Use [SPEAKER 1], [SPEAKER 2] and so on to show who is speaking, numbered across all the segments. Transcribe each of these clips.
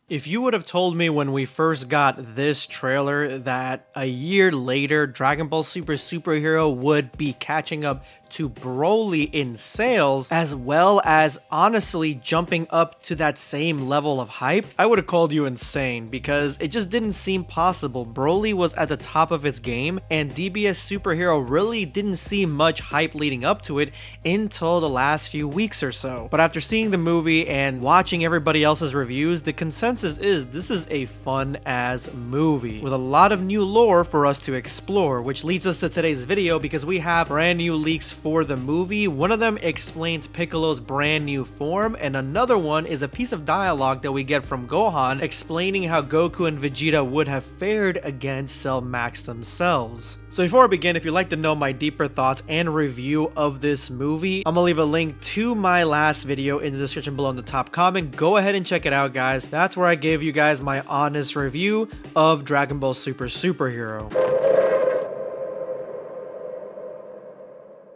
[SPEAKER 1] If you would have told me when we first got this trailer that a year later Dragon Ball Super Superhero would be catching up to Broly in sales, as well as honestly jumping up to that same level of hype, I would have called you insane because it just didn't seem possible. Broly was at the top of its game and DBS Superhero really didn't see much hype leading up to it until the last few weeks or so. But after seeing the movie and watching everybody else's reviews, the consensus is this is a fun as movie with a lot of new lore for us to explore, which leads us to today's video because we have brand new leaks for the movie. One of them explains Piccolo's brand new form, and another one is a piece of dialogue that we get from Gohan explaining how Goku and Vegeta would have fared against Cell Max themselves. So before I begin, if you'd like to know my deeper thoughts and review of this movie, I'm gonna leave a link to my last video in the description below in the top comment. Go ahead and check it out, guys. That's where I gave you guys my honest review of Dragon Ball Super Superhero.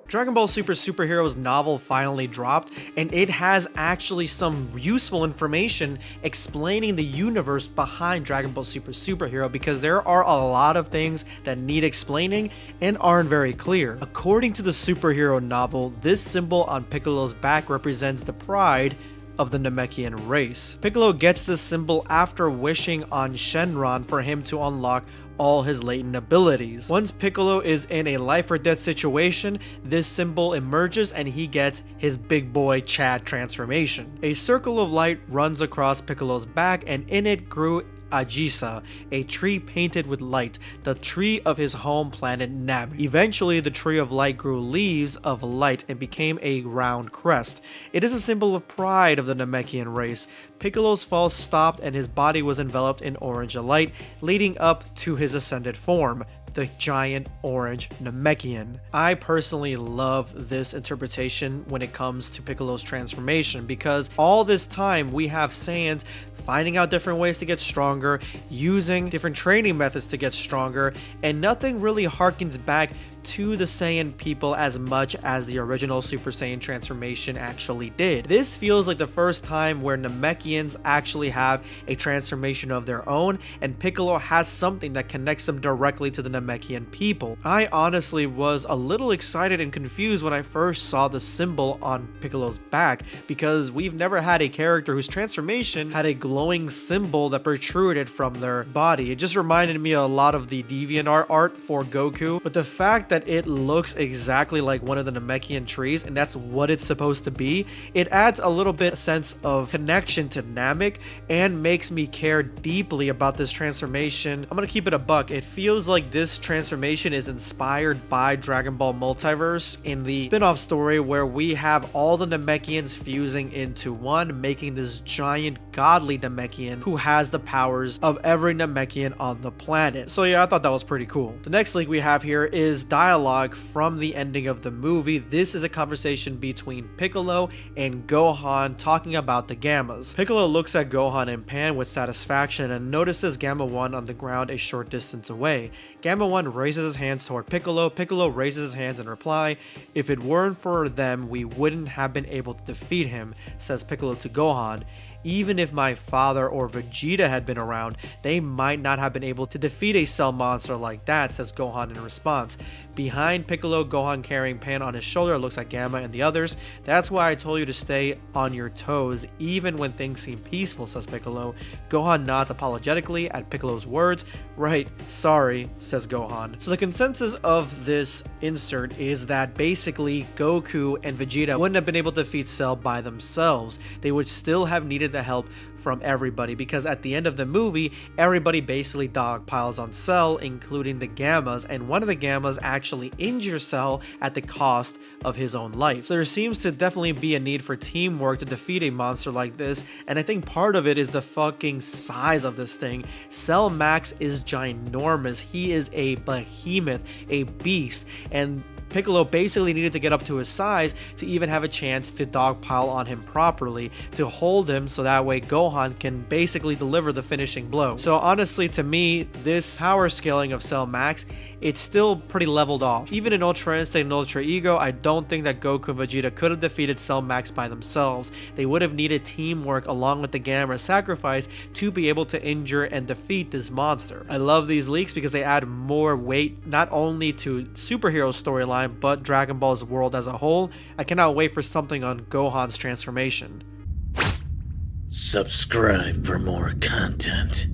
[SPEAKER 1] Dragon Ball Super Superhero's novel finally dropped, and it has actually some useful information explaining the universe behind Dragon Ball Super Superhero, because there are a lot of things that need explaining and aren't very clear. According to the superhero novel, this symbol on Piccolo's back represents the pride of the Namekian race. Piccolo gets this symbol after wishing on Shenron for him to unlock all his latent abilities. Once Piccolo is in a life or death situation, this symbol emerges and he gets his big boy Chad transformation. A circle of light runs across Piccolo's back, and in it grew Ajisa, a tree painted with light, the tree of his home planet Namek. Eventually, the tree of light grew leaves of light and became a round crest. It is a symbol of pride of the Namekian race. Piccolo's fall stopped and his body was enveloped in orange light, leading up to his ascended form, the giant orange Namekian. I personally love this interpretation when it comes to Piccolo's transformation, because all this time we have Saiyans finding out different ways to get stronger, using different training methods to get stronger, and nothing really harkens back to the Saiyan people as much as the original Super Saiyan transformation actually did. This feels like the first time where Namekians actually have a transformation of their own, and Piccolo has something that connects them directly to the Namekian people. I honestly was a little excited and confused when I first saw the symbol on Piccolo's back, because we've never had a character whose transformation had a glowing symbol that protruded from their body. It just reminded me a lot of the DeviantArt art for Goku, but the fact that it looks exactly like one of the Namekian trees, and that's what it's supposed to be, it adds a little bit sense of connection to Namek and makes me care deeply about this transformation. I'm gonna keep it a buck. It feels like this transformation is inspired by Dragon Ball Multiverse in the spin-off story where we have all the Namekians fusing into one, making this giant godly Namekian who has the powers of every Namekian on the planet. So yeah, I thought that was pretty cool. The next leak we have here is dialogue from the ending of the movie. This is a conversation between Piccolo and Gohan talking about the Gammas. Piccolo looks at Gohan and Pan with satisfaction and notices Gamma 1 on the ground a short distance away. Gamma 1 raises his hands toward Piccolo. Piccolo raises his hands in reply. "If it weren't for them, we wouldn't have been able to defeat him," says Piccolo to Gohan. "Even if my father or Vegeta had been around, they might not have been able to defeat a cell monster like that," says Gohan in response. Behind Piccolo, Gohan carrying Pan on his shoulder looks at Gamma and the others. "That's why I told you to stay on your toes even when things seem peaceful," says Piccolo. Gohan nods apologetically at Piccolo's words. "Right, sorry," says Gohan. So the consensus of this insert is that basically Goku and Vegeta wouldn't have been able to defeat Cell by themselves. They would still have needed the help from everybody, because at the end of the movie, everybody basically dogpiles on Cell, including the Gammas, and one of the Gammas actually injures Cell at the cost of his own life. So there seems to definitely be a need for teamwork to defeat a monster like this, and I think part of it is the fucking size of this thing. Cell Max is ginormous. He is a behemoth, a beast, and Piccolo basically needed to get up to his size to even have a chance to dogpile on him properly, to hold him so that way Gohan can basically deliver the finishing blow. So honestly, to me, this power scaling of Cell Max, it's still pretty leveled off. Even in Ultra Instinct and Ultra Ego, I don't think that Goku and Vegeta could have defeated Cell Max by themselves. They would have needed teamwork along with the Gamma Sacrifice to be able to injure and defeat this monster. I love these leaks because they add more weight not only to superhero storyline but Dragon Ball's world as a whole. I cannot wait for something on Gohan's transformation.
[SPEAKER 2] Subscribe for more content.